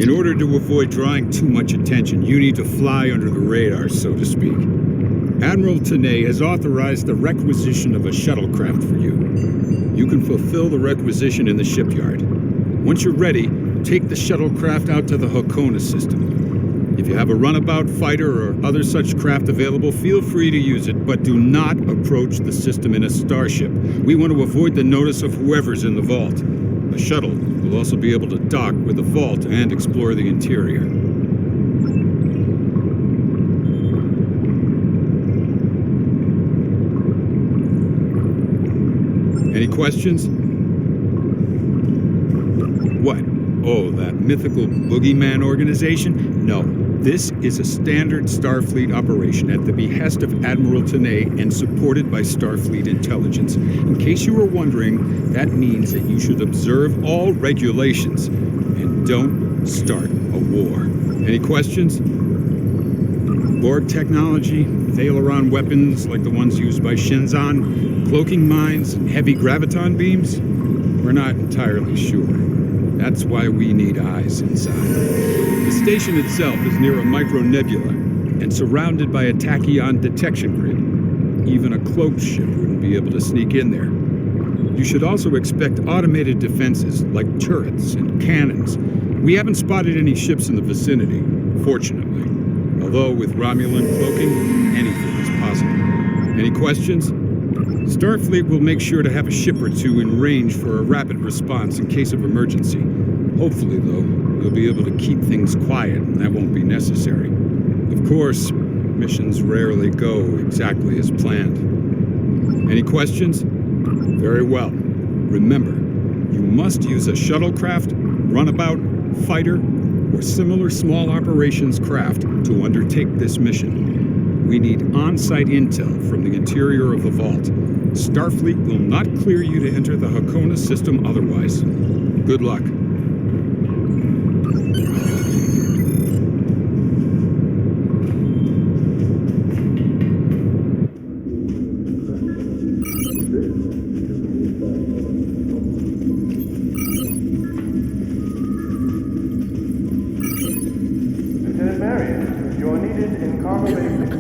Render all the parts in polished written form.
In order to avoid drawing too much attention, you need to fly under the radar, so to speak. Admiral Tanay has authorized the requisition of a shuttlecraft for you. You can fulfill the requisition in the shipyard. Once you're ready, take the shuttlecraft out to the Hakona system. If you have a runabout, fighter, or other such craft available, feel free to use it, but do not approach the system in a starship. We want to avoid the notice of whoever's in the vault. The shuttle will also be able to dock with the vault and explore the interior. Any questions? What? Oh, that mythical boogeyman organization? No. This is a standard Starfleet operation at the behest of Admiral Tanay and supported by Starfleet intelligence. In case you were wondering, that means that you should observe all regulations and don't start a war. Any questions? Borg technology, Thalaron weapons like the ones used by Shenzan, cloaking mines, heavy graviton beams? We're not entirely sure. That's why we need eyes inside. The station itself is near a micro-nebula and surrounded by a tachyon detection grid. Even a cloaked ship wouldn't be able to sneak in there. You should also expect automated defenses like turrets and cannons. We haven't spotted any ships in the vicinity, fortunately. Although with Romulan cloaking, anything is possible. Any questions? Starfleet will make sure to have a ship or two in range for a rapid response in case of emergency. Hopefully, though, you'll be able to keep things quiet and that won't be necessary. Of course, missions rarely go exactly as planned. Any questions? Very well. Remember, you must use a shuttlecraft, runabout, fighter, or similar small operations craft to undertake this mission. We need on-site intel from the interior of the vault. Starfleet will not clear you to enter the Hakona system otherwise. Good luck. Lieutenant Marion, you are needed in cargo bay 6.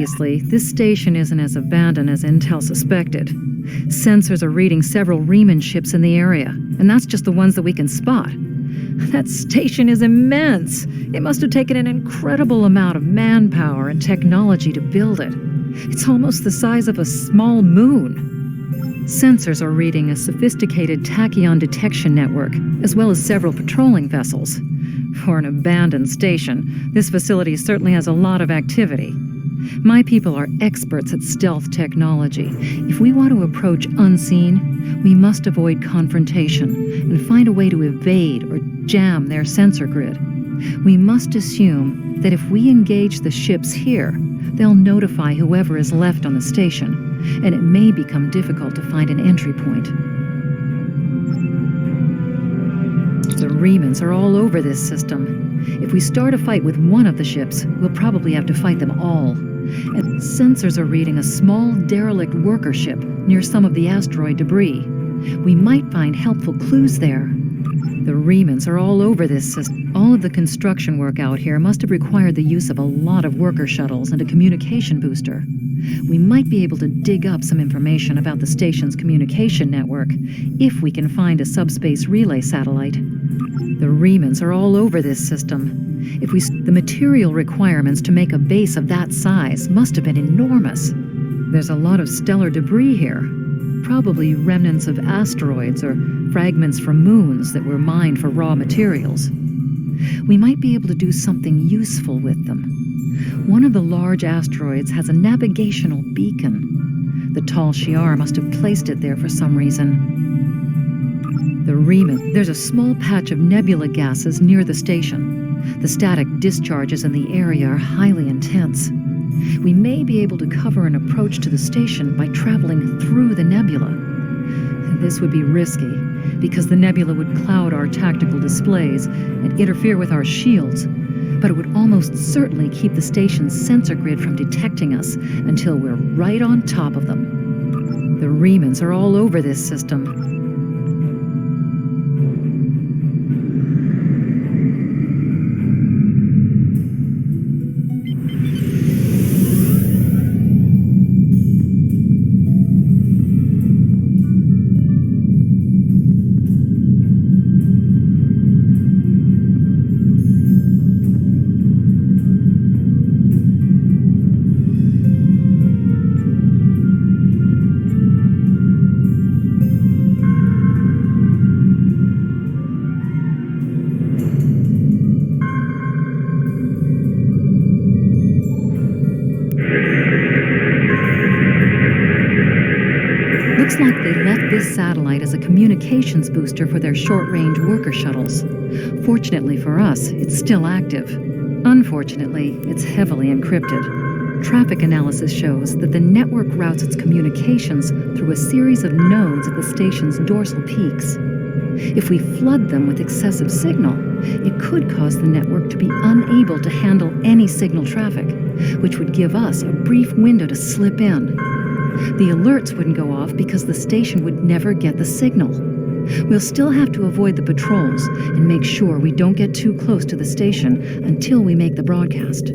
Obviously, this station isn't as abandoned as Intel suspected. Sensors are reading several Riemann ships in the area, and that's just the ones that we can spot. That station is immense. It must have taken an incredible amount of manpower and technology to build it. It's almost the size of a small moon. Sensors are reading a sophisticated tachyon detection network, as well as several patrolling vessels. For an abandoned station, this facility certainly has a lot of activity. My people are experts at stealth technology. If we want to approach unseen, we must avoid confrontation and find a way to evade or jam their sensor grid. We must assume that if we engage the ships here, they'll notify whoever is left on the station, and it may become difficult to find an entry point. The Riemanns are all over this system. If we start a fight with one of the ships, we'll probably have to fight them all. And sensors are reading a small derelict worker ship near some of the asteroid debris. We might find helpful clues there. The Riemanns are all over this system. All of the construction work out here must have required the use of a lot of worker shuttles and a communication booster. We might be able to dig up some information about the station's communication network if we can find a subspace relay satellite. The Riemanns are all over this system. The material requirements to make a base of that size must have been enormous. There's a lot of stellar debris here, probably remnants of asteroids or fragments from moons that were mined for raw materials. We might be able to do something useful with them. One of the large asteroids has a navigational beacon. The tall Shi'ar must have placed it there for some reason. The Riemann. There's a small patch of nebula gases near the station. The static discharges in the area are highly intense. We may be able to cover an approach to the station by traveling through the nebula. This would be risky, because the nebula would cloud our tactical displays and interfere with our shields, but it would almost certainly keep the station's sensor grid from detecting us until we're right on top of them. The Riemanns are all over this system. Looks like they left this satellite as a communications booster for their short-range worker shuttles. Fortunately for us, it's still active. Unfortunately, it's heavily encrypted. Traffic analysis shows that the network routes its communications through a series of nodes at the station's dorsal peaks. If we flood them with excessive signal, it could cause the network to be unable to handle any signal traffic, which would give us a brief window to slip in. The alerts wouldn't go off because the station would never get the signal. We'll still have to avoid the patrols and make sure we don't get too close to the station until we make the broadcast.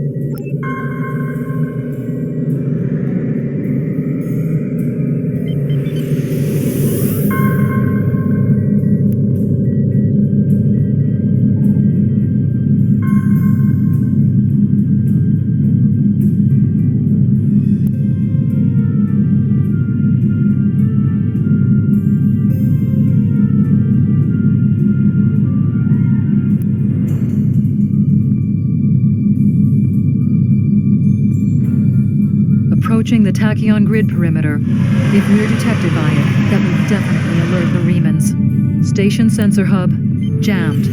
Approaching the tachyon grid perimeter. If we're detected by it, that will definitely alert the Riemanns. Station sensor hub jammed.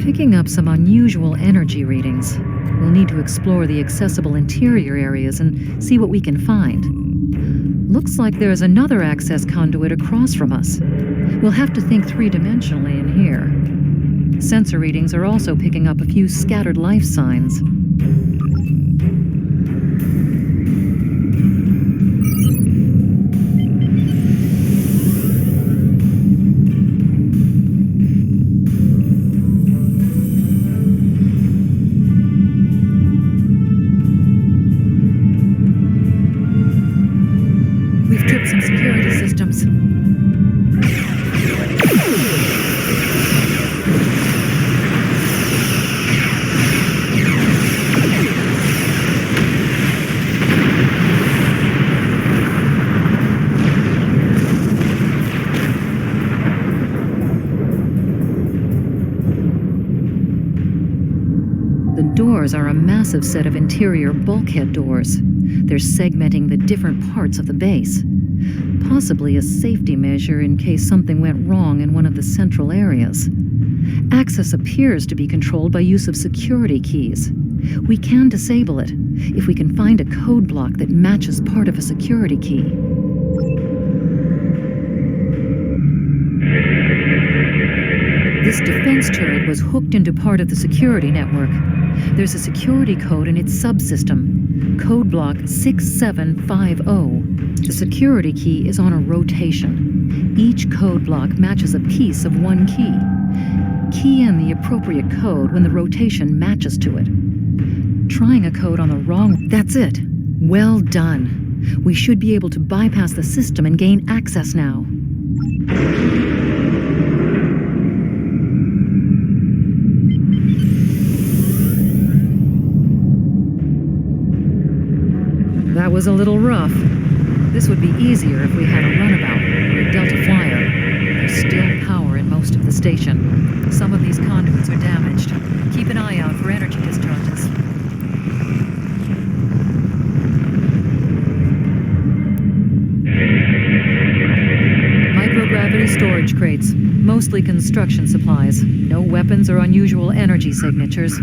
Picking up some unusual energy readings. We'll need to explore the accessible interior areas and see what we can find. Looks like there's another access conduit across from us. We'll have to think three-dimensionally in here. Sensor readings are also picking up a few scattered life signs. systems. The doors are a massive set of interior bulkhead doors. They're segmenting the different parts of the base. Possibly a safety measure in case something went wrong in one of the central areas. Access appears to be controlled by use of security keys. We can disable it if we can find a code block that matches part of a security key. This defense turret was hooked into part of the security network. There's a security code in its subsystem, code block 6750. The security key is on a rotation. Each code block matches a piece of one key. Key in the appropriate code when the rotation matches to it. Trying a code on the wrong... That's it. Well done. We should be able to bypass the system and gain access now. That was a little rough. This would be easier if we had a runabout or a Delta Flyer. There's still power in most of the station. Some of these conduits are damaged. Keep an eye out for energy discharges. Microgravity storage crates, mostly construction supplies. No weapons or unusual energy signatures.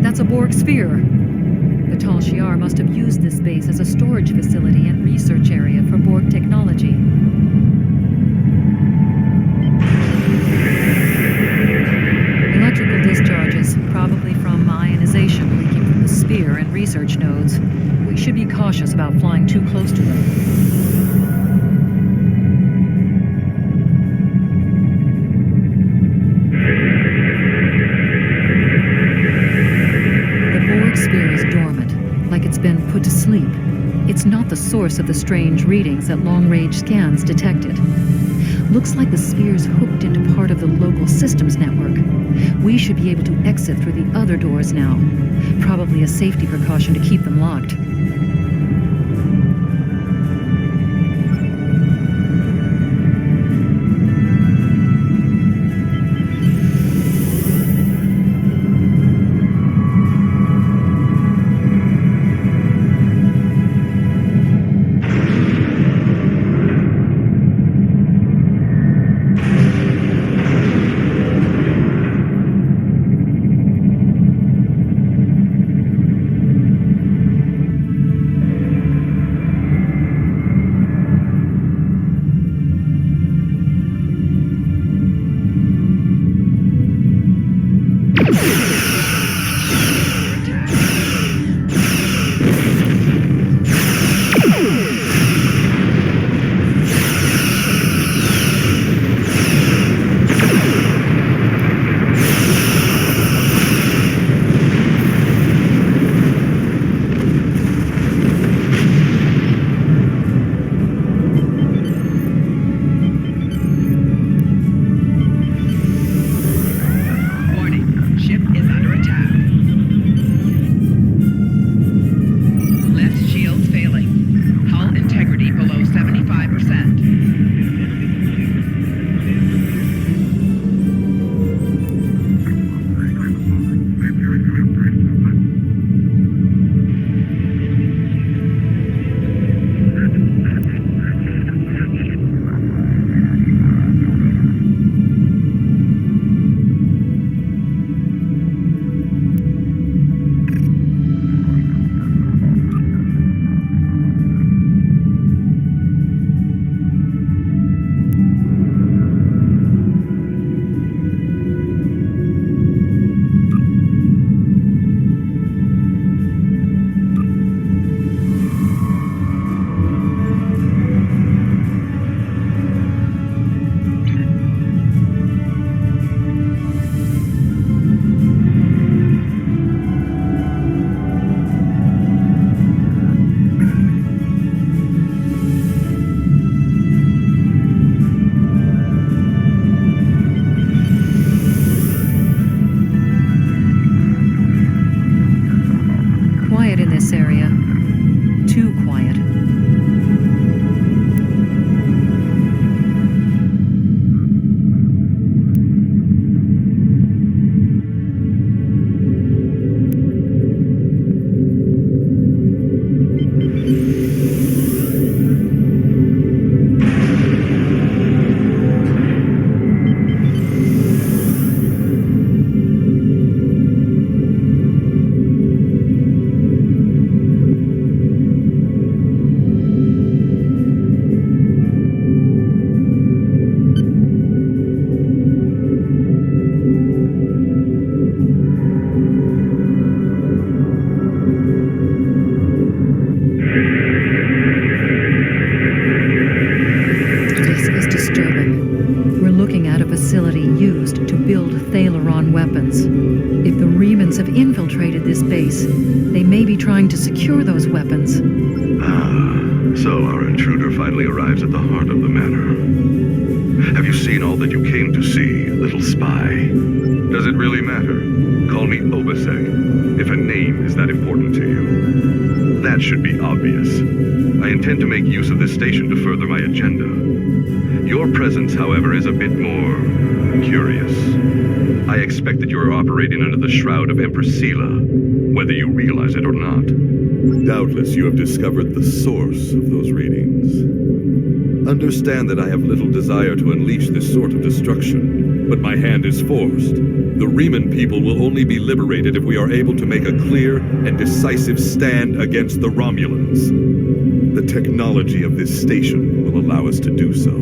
That's a Borg sphere. The Tal Shiar must have used this base as a storage facility and research area for Borg technology. Electrical discharges, probably from ionization leaking from the sphere and research nodes. We should be cautious about flying too close to them. Sphere is dormant, like it's been put to sleep. It's not the source of the strange readings that long-range scans detected. Looks like the sphere's hooked into part of the local systems network. We should be able to exit through the other doors now. Probably a safety precaution to keep them locked. quiet in this area. Too quiet. This is disturbing. We're looking at a facility used to build Thalaron weapons. If the Remans have infiltrated this base, they may be trying to secure those weapons. So our intruder finally arrives at the heart of the matter. Have you seen all that you came to see, little spy? Does it really matter? Call me Obasek, if a name is that important to you. That should be obvious. I intend to make use of this station to further my agenda. Your presence, however, is a bit more curious. I expect that you are operating under the shroud of Empress Sela, whether you realize it or not. Doubtless you have discovered the source of those readings. Understand that I have little desire to unleash this sort of destruction, but my hand is forced. The Reman people will only be liberated if we are able to make a clear and decisive stand against the Romulans. The technology of this station will allow us to do so.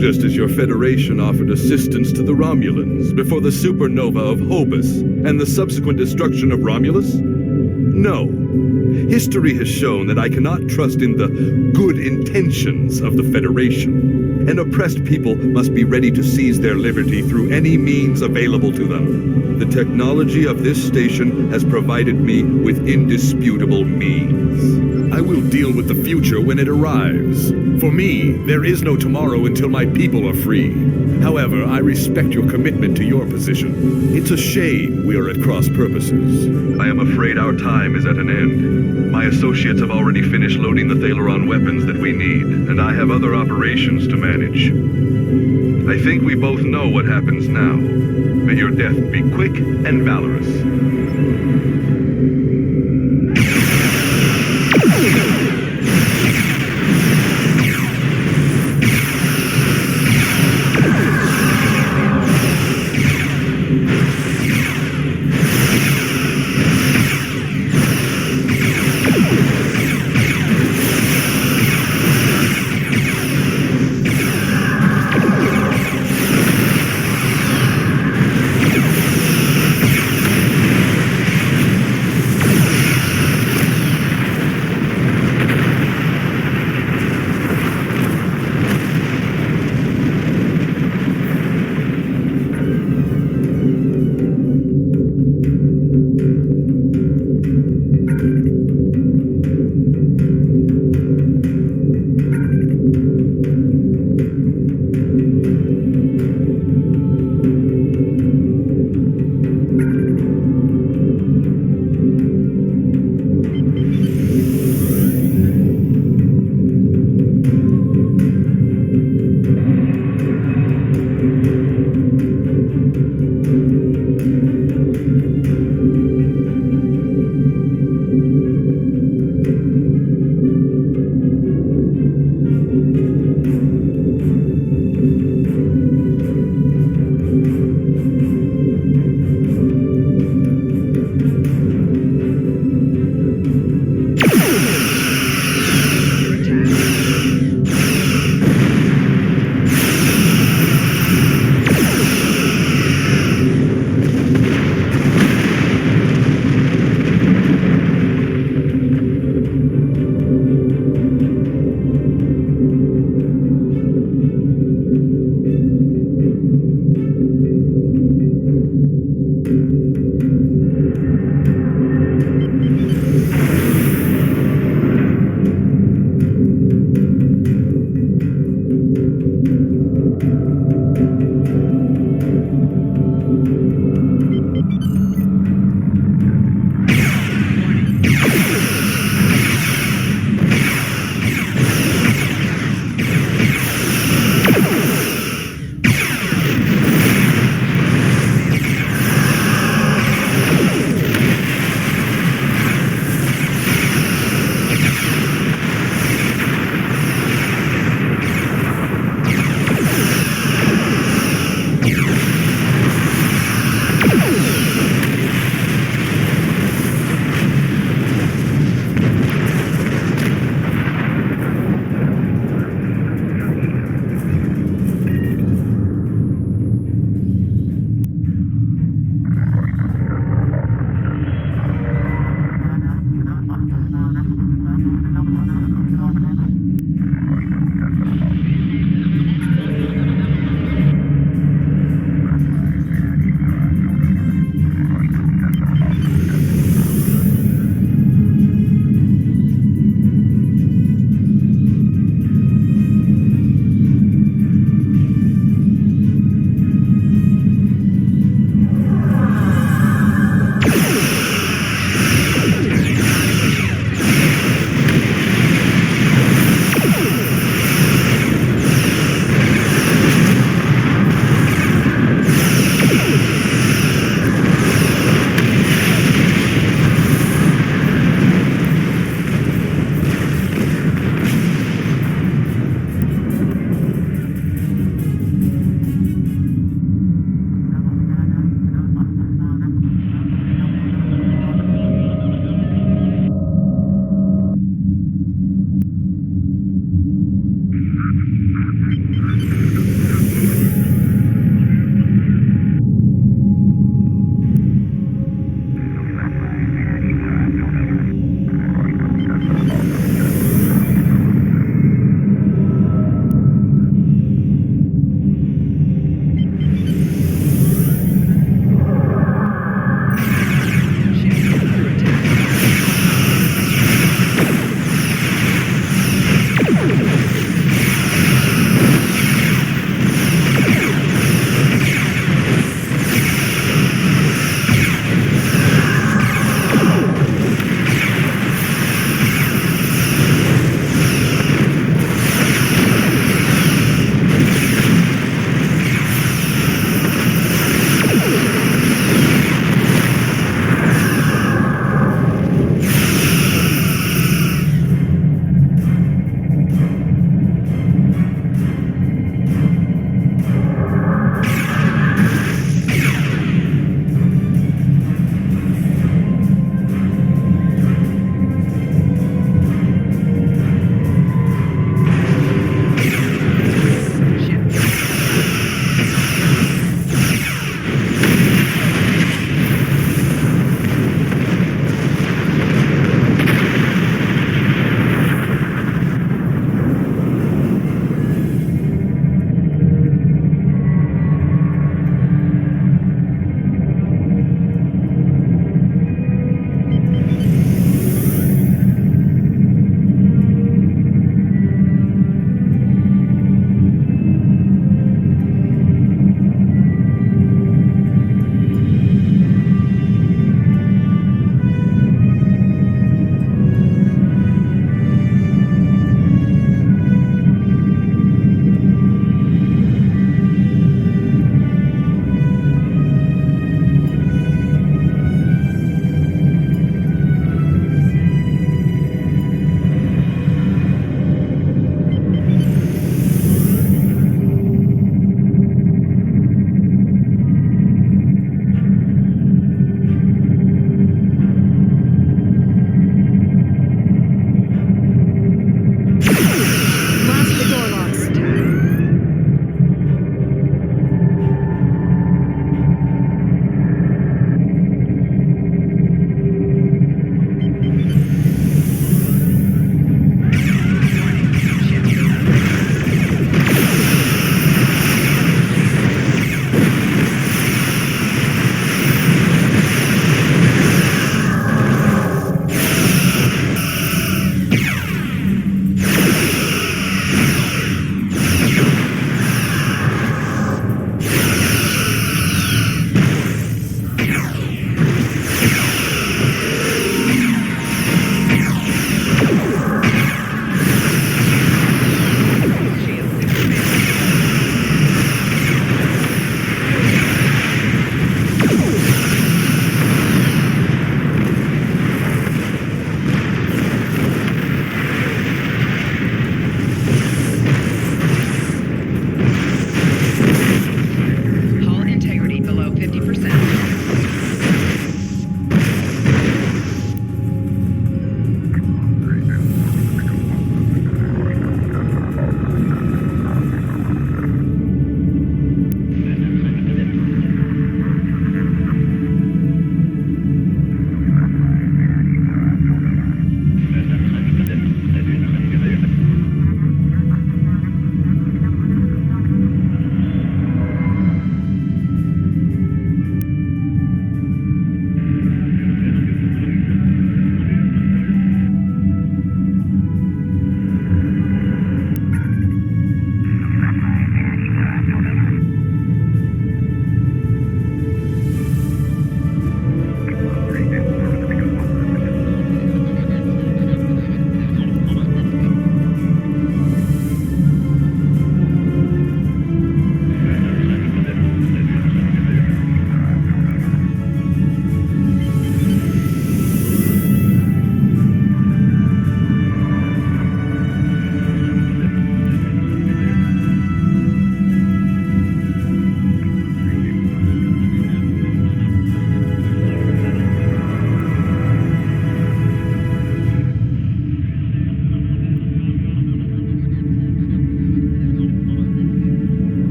Just as your Federation offered assistance to the Romulans before the supernova of Hobus and the subsequent destruction of Romulus? No. History has shown that I cannot trust in the good intentions of the Federation. An oppressed people must be ready to seize their liberty through any means available to them. The technology of this station has provided me with indisputable means. I will deal with the future when it arrives. For me, there is no tomorrow until my people are free. However, I respect your commitment to your position. It's a shame we are at cross purposes. I am afraid our time is at an end. My associates have already finished loading the Thalaron weapons that we need, and I have other operations to manage. I think we both know what happens now. May your death be quick and valorous.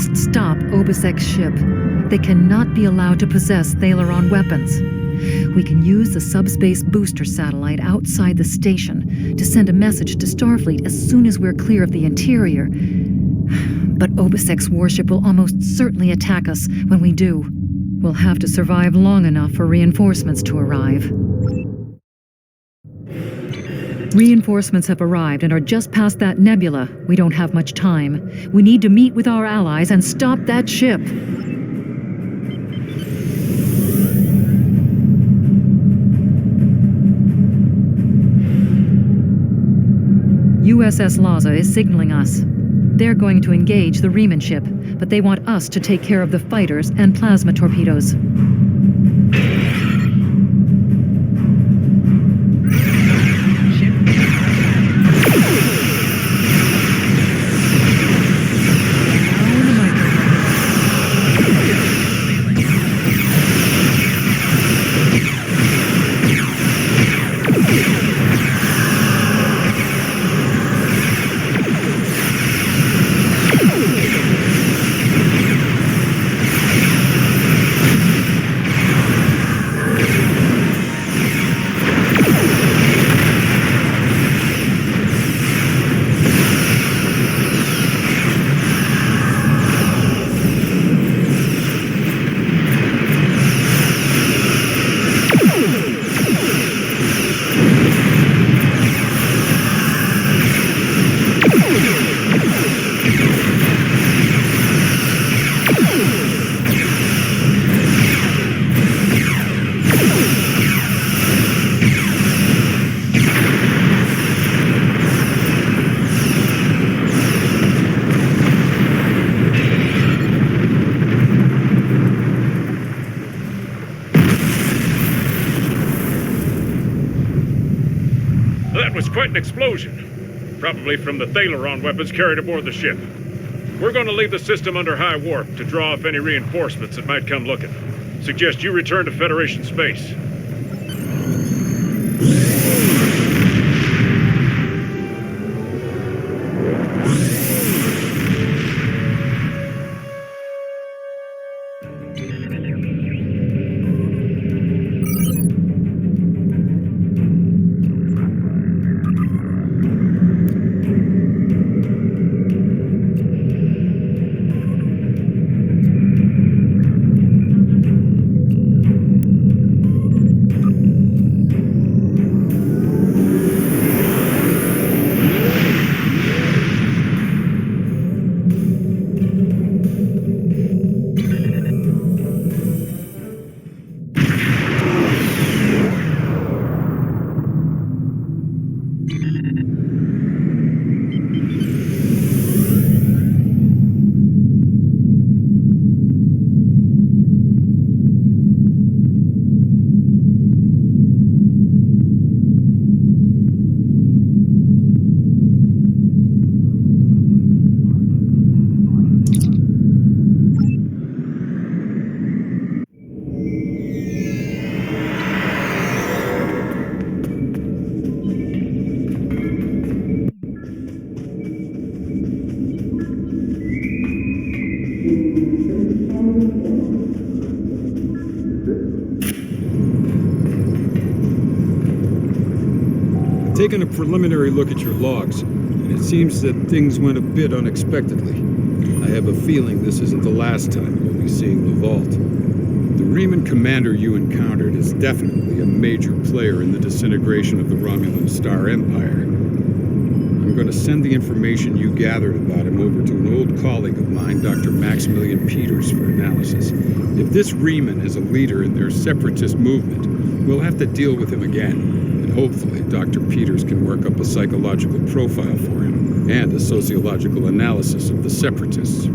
must stop Obisek's ship. They cannot be allowed to possess Thaleron weapons. We can use the subspace booster satellite outside the station to send a message to Starfleet as soon as we're clear of the interior. But Obisek's warship will almost certainly attack us when we do. We'll have to survive long enough for reinforcements to arrive. Reinforcements have arrived and are just past that nebula. We don't have much time. We need to meet with our allies and stop that ship. USS Laza is signaling us. They're going to engage the Riemann ship, but they want us to take care of the fighters and plasma torpedoes. That was quite an explosion. Probably from the Thaleron weapons carried aboard the ship. We're going to leave the system under high warp to draw off any reinforcements that might come looking. Suggest you return to Federation space. Taken a preliminary look at your logs, and it seems that things went a bit unexpectedly. I have a feeling this isn't the last time we'll be seeing the vault. The Riemann commander you encountered is definitely a major player in the disintegration of the Romulan Star Empire. I'm going to send the information you gathered about him over to an old colleague of mine, Dr. Maximilian Peters, for analysis. If this Riemann is a leader in their separatist movement, we'll have to deal with him again. And hopefully, Dr. Peters can work up a psychological profile for him and a sociological analysis of the separatists.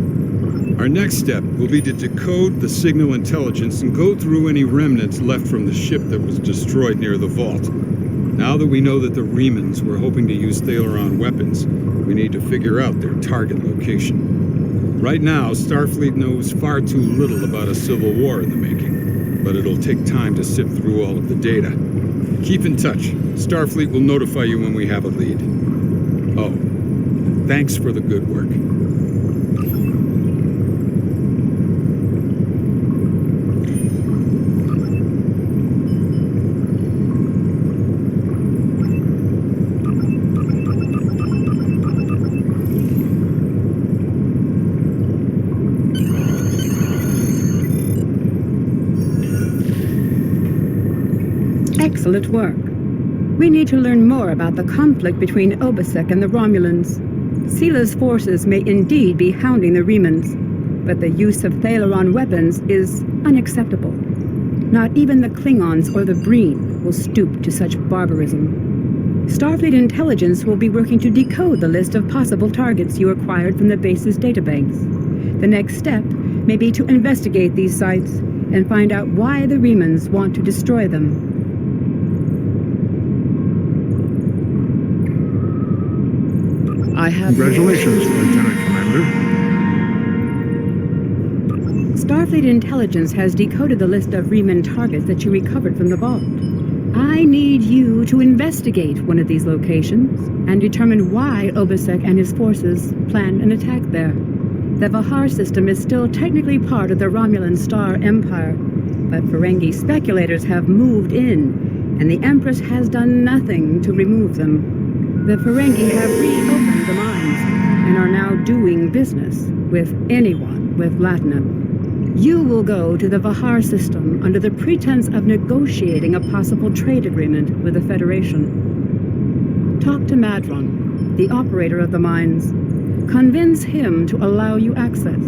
Our next step will be to decode the signal intelligence and go through any remnants left from the ship that was destroyed near the vault. Now that we know that the Riemanns were hoping to use Thaleron weapons, we need to figure out their target location. Right now, Starfleet knows far too little about a civil war in the making, but it'll take time to sift through all of the data. Keep in touch. Starfleet will notify you when we have a lead. Oh, thanks for the good work. at work. We need to learn more about the conflict between Obasek and the Romulans. Sila's forces may indeed be hounding the Remans, but the use of Thaleron weapons is unacceptable. Not even the Klingons or the Breen will stoop to such barbarism. Starfleet intelligence will be working to decode the list of possible targets you acquired from the base's databanks. The next step may be to investigate these sites and find out why the Remans want to destroy them. I have... Congratulations, Lieutenant Commander. Starfleet intelligence has decoded the list of Reman targets that you recovered from the vault. I need you to investigate one of these locations and determine why Obasek and his forces planned an attack there. The Vahar system is still technically part of the Romulan Star Empire, but Ferengi speculators have moved in, and the Empress has done nothing to remove them. The Ferengi have reopened the mines and are now doing business with anyone with Latinum. You will go to the Vahar system under the pretense of negotiating a possible trade agreement with the Federation. Talk to Madron, the operator of the mines. Convince him to allow you access.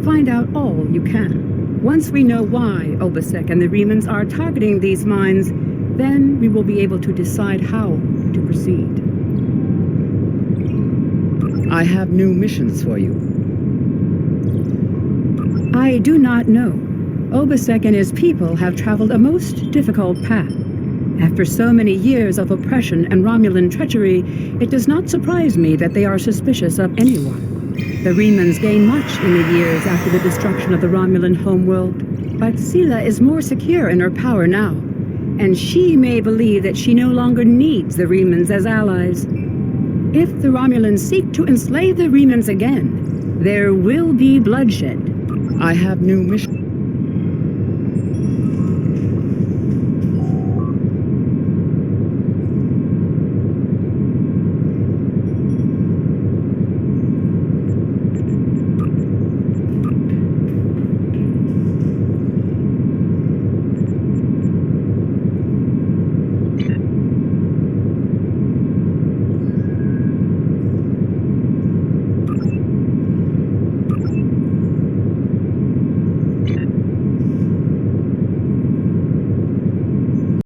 Find out all you can. Once we know why Obasek and the Remans are targeting these mines, then we will be able to decide how to proceed. I have new missions for you. I do not know. Obasek and his people have traveled a most difficult path. After so many years of oppression and Romulan treachery, it does not surprise me that they are suspicious of anyone. The Remans gained much in the years after the destruction of the Romulan homeworld, but Sila is more secure in her power now, and she may believe that she no longer needs the Remans as allies. If the Romulans seek to enslave the Remans again, there will be bloodshed. I have new missions.